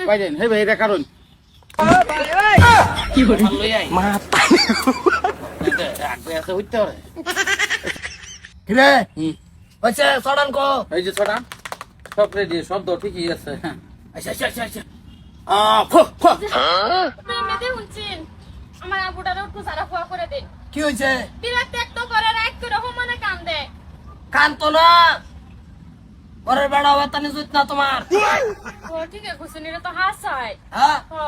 Byron হে ভাই এটা কারণ কি করে মা আছে হইতে হবে কিরে হচ্ছে চড়ান কো এই যে ছড়া সব রেডি শব্দ ঠিকই আছে হ্যাঁ আচ্ছা আচ্ছা আচ্ছা আচ্ছা মেয়েদের শুনছেন আমার আবুটারে একটু সারা খোয়া করে দেন কি হয়েছে বিরাট ত্যাগ তো করে না একটু রকম মানে কাম দেয় কান্ত না পরের বেড়া বেতানি জুত না তোমার ও ঠিক আছে কুসুন এটা তো হাসায় হ্যাঁ ও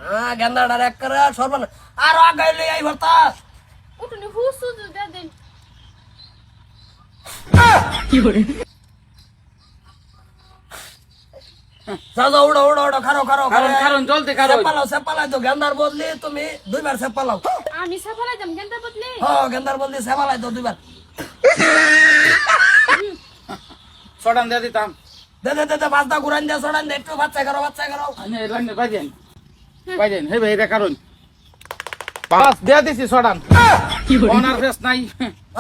হ্যাঁ গেন্দাটার এক করে সর্বনা আর আগাইলে এই ভর্তা উঠুনি হুসু দে দেন কি করে যাও যাও উড়ো উড়ো উড়ো খারো খারো কারণ কারণ জলদি কারণ সেপালাও তো গেন্দার বদলি তুমি দুইবার সেপালাও আমি সাফালাই দাম কেন বদলে হ্যাঁ গেন্দার বদলি সেপালাই তো দুইবার ছড়ান দিয়ে দিতাম দে দে দে দে বাজদা ঘুরান দে সড়ান দে একটু বাচ্চা করো আমি লাইনে বাইরেন হে ভাই এটা কারণ বাস দিয়ে দিছি ছড়ান কি করে অনার ফেস নাই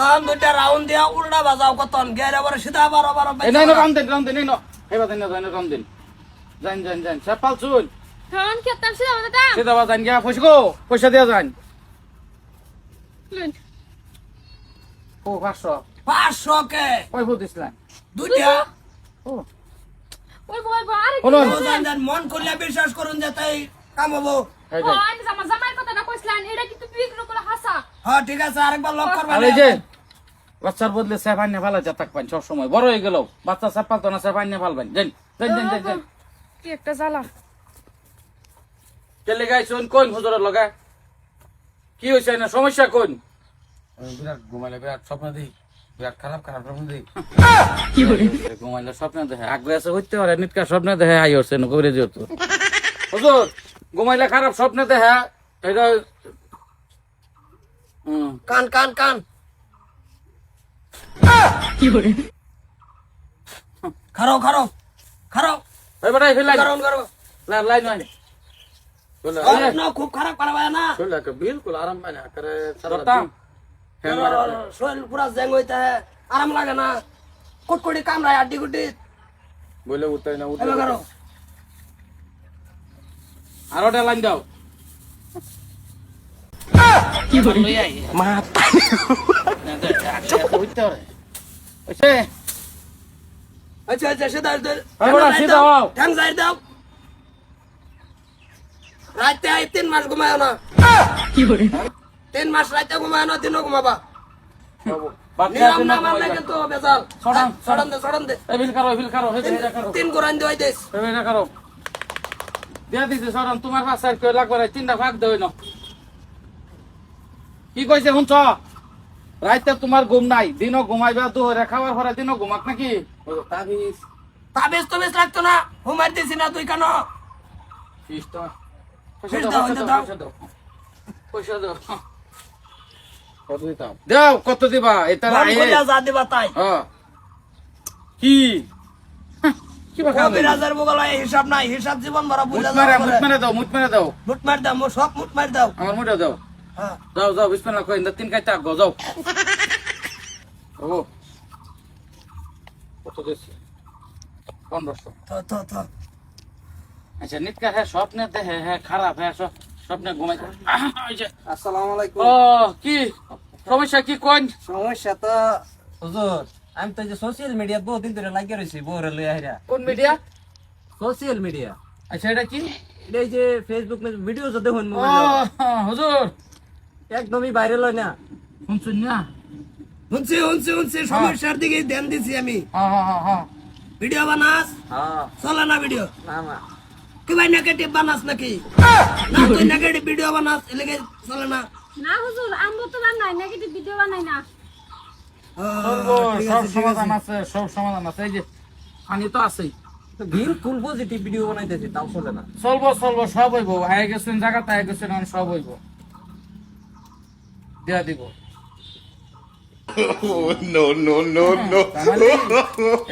আম দুইটা রাউন্ড দিয়া উল্টা বাজাও কতন গেরে বড় সিধা বারো বারো এই নাই রাম দেন এই নো হে বাদেন না রাম দেন যান সেপাল চুল কারণ খেতাম সেটা আমাদের দাম সেটা বাজান গিয়া পয়সা দিয়া যান লুন ও 500 কে কই বুঝিসলেন দুইটা ও ওই বই বই আরে শুনুন। জান মন করলে বিশ্বাস করুন যে তাই কাম হবো এই ও যে আমি জামাই কথাটা কইছলাম এটা কিন্তু বিক্রি করে হাসা হ্যাঁ ঠিক আছে আরেকবার লক করবা আর এই যে বাচ্চার বদলে সেফাইনে ফেলা যা থাকবেন সব সময় বড় হয়ে গেল বাচ্চা সেপাল তো না সেফাইনে ফেলবেন যান কি একটা জ্বালা কেলে গাইছুন কোন হুজুরের লগা কি হইছে না সমস্যা কোন বিরাট ঘুমাইলে বিরাট স্বপ্ন দিই বিরাট খারাপ স্বপ্ন দিই কি করে ঘুমাইলে স্বপ্ন দেখে আগ্রহ আছে হইতে পারে নিটকা স্বপ্ন দেখে আই হচ্ছে না কবরে যেত হুজুর ঘুমাইলে খারাপ স্বপ্ন দেখে এটা কান কান কান কি করে খারো খারো খারো এই বেটাই ফেলাই কারণ করো লাই নয় না খুব খারাপ পারবা না बिल्कुल आराम पाने करे রত্তা শরীর পুরা জ্যাং হইতে আরাম লাগে না কুটকুটি কামড়ায় আড্ডি গুটি बोले उतर ना এবার করো আর ওটা লাইন দাও কি করে মা হইতে পারে ওইছে আচ্ছা আচ্ছা সেটা এই বড়া, সিধা হও। ঠ্যাং যাই দাও রাতে আই 3 মাস ঘুমায় না কি করে 3 মাস রাতে ঘুমায় না দিনও ঘুমাবা বাচ্চা নিরাম আছে না না মানলে কিন্তু বেজাল সড়ান দে এই বিল কারো এটা করো 3 গোরান দেওয়াই দেশ এটা করো দিয়া দিছে সরম তোমার পাশে কেউ লাগবে না তিনটা ভাগ দেই না কি কইছে শুনছ রাইতে তোমার ঘুম নাই দিনও ঘুমাইবা দুহরে খাওয়ার পরে দিনও ঘুমাক নাকি তাবিজ তাবিজ তো বেশ লাগতো না ঘুমাই দিছি না তুই কেন ফিসটা ফিস দাও, পয়সা দাও কত দিতাম দাও কত দিবা এটা মন কইলা যা দিবা তাই হ্যাঁ কি কি বাকা কবিরাজের বগলায় হিসাব নাই হিসাব জীবন ভরা বুঝা মুট মেরে দাও মুট মার দাও সব মুট মার দাও আমার মুটে দাও হ্যাঁ যাও বিসমিল্লাহ কই না তিন কাইটা গো যাও ও কত দিছে 1500 থ আচ্ছা নিতকা হ্যাঁ স্বপ্নে দেখে হ্যাঁ খারাপ হ্যাঁ স্বপ্নে ঘুমাই আসসালামু আলাইকুম ও কি সমস্যা কি কোন সমস্যা তো হুজুর আমি তো যে সোশ্যাল মিডিয়া বহুদিন ধরে লাগিয়ে রয়েছি বউরে লইয়া হেরা কোন মিডিয়া সোশ্যাল মিডিয়া আচ্ছা এটা কি এই যে ফেসবুক মে ভিডিও যা দেখুন ও হুজুর একদমই ভাইরাল হয় না শুনছুন না শুনছি সমস্যার দিকে ধ্যান দিছি আমি হ্যাঁ ভিডিও বানাস हां চলে না ভিডিও ना কি ভাই নেগেটিভ বানাস নাকি না তুই নেগেটিভ ভিডিও বানাস এলাকে চলে না না হুজুর আমগো তো বানাই নেগেটিভ ভিডিও বানাই না সব সমাধান আছে এই যে পানি তো আছেই বিলকুল পজিটিভ ভিডিও বানাইতেছি তাও চলে না চলবো সব হইব আয় গেছেন জায়গাতে আয় গেছেন সব হইব দিয়া দিব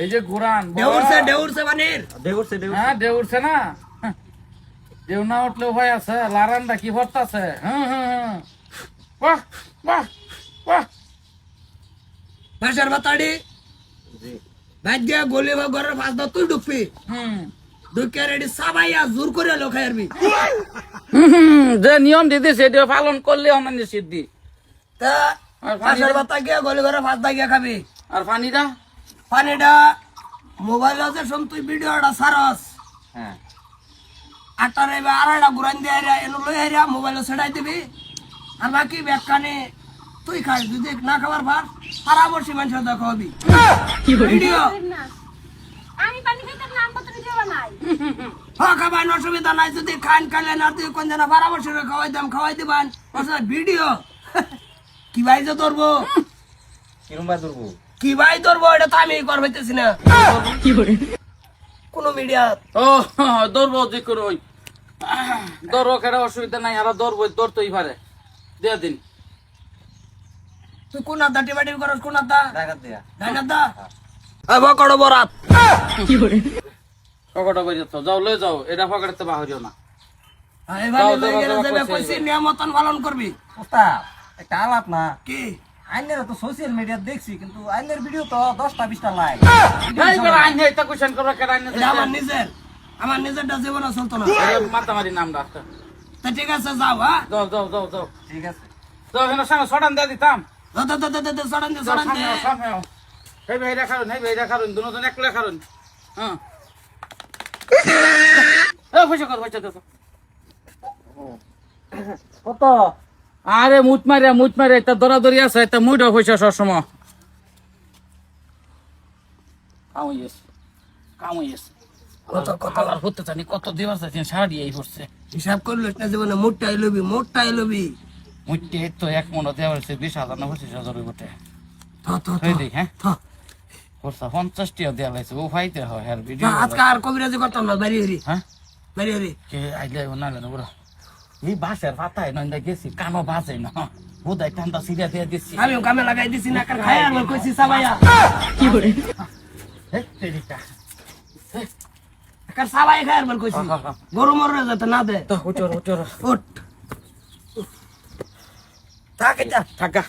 এই যে ঘুরান দেউরছে বানির হ্যাঁ ঢেউ উঠছে না ঢেউ না উঠলেও ভয় আছে লারানটা কি ভরতাছে বাহ বাহ বাহ ভাষার বাতাড়ি ভাই দিয়া গলি বা ঘরের ফাঁস দাও তুই ঢুকবি ঢুকে রেডি সাবাইয়া জোর করে লোক আরবি যে নিয়ম দিদি সেটা পালন করলে অনান্য সিদ্ধি তা ফাঁসের বাতা গিয়া গলি ঘরে ফাঁস দা গিয়া খাবি আর পানিটা পানিটা মোবাইল আছে শুন তুই ভিডিওটা সারস হ্যাঁ 8টা রে 2:30 ঘুরান দিয়ে আইরা এনো লই আইরা মোবাইল ছেড়াই দিবি আর বাকি ব্যাগখানে তুই খাস যদি না খাবার ভার পারাবর্ষী মানুষের দেখাবি ভিডিও না আমি পানি খাইতে নাম পত্র দিবা নাই খাবার অসুবিধা নাই যদি খান খাইলে না তুই কোন জানা পারাবর্ষী খাওয়াই দিবান ভিডিও কি ভাই যে ধরবো কিরম ভাই ধরবো কি ভাই ধরবো এটা তো আমি করবাইতেছি না কি করে কোন মিডিয়া ও ধরবো যে করে ওই ধরো কেটা অসুবিধা নাই আর ধরবো ধরতেই পারে দিয়ে দিন তুই কোন আদা টিবাটি করস কোন আদা ডাইনাত দা আই বকড় বরাত কি করে পকেটে বই যেত যাও লয়ে যাও এটা পকেটে বাহিরিও না এবারে লই গেলে যাবে কইছি নিয়মতন পালন করবি ওস্তাদ একটা আলাপ না কি আইনের তো সোশ্যাল মিডিয়া দেখছি কিন্তু আইনের ভিডিও তো 10টা 20টা লাইক এই বেলা আইনে এটা কোশ্চেন করবে কেডা আইনে এটা আমার নিজেরটা জীবনে চলতো না মাতামারি নামটা তা ঠিক আছে যাও হ্যাঁ যাও যাও যাও যাও ঠিক আছে যাও এখানে সামনে সটান দিয়ে দিতাম সরান দে যাও সরান সামনে দে সামনে এই ভাইরা খারুন এই ভাইরা খারুন দুজন একলা খারুন হ্যাঁ এ পয়সা কর পয়সা দে কত আরে মুট মারে এটা দরাদরি আছে এটা মুইটা পয়সা সবসময় কামাইয়েস কত কত আর হতে জানি কত দিবস আছে সারা দিয়ে পড়ছে হিসাব করলো না জীবনে মোটটাই লবি মুইটে তো এক মনে দেওয়া হয়েছে 20,000 না 25,000 বটে থ থ থ এই দেখ হ্যাঁ থ খরচা 50 টাকা দেওয়া হয়েছে ও ফাইতে হয় আর ভিডিও আজকে আর কবিরাজি করতাম না বাড়ি হরি হ্যাঁ বাড়ি হরি কে আইলে না না বড় এই বাসের পাতায় নন্দা গেছি কানো বাজে না বোধহয় টান্তা সিরিয়া দিয়ে দিচ্ছি আমি কামে লাগাই দিছি না কার খায় আর কইছি সাবাইয়া কি করে হে তেরিকা কার সাবাই খায় আর কইছি গরু মরে যেতে না দে তো উঠো উঠ থাকে যা থাকা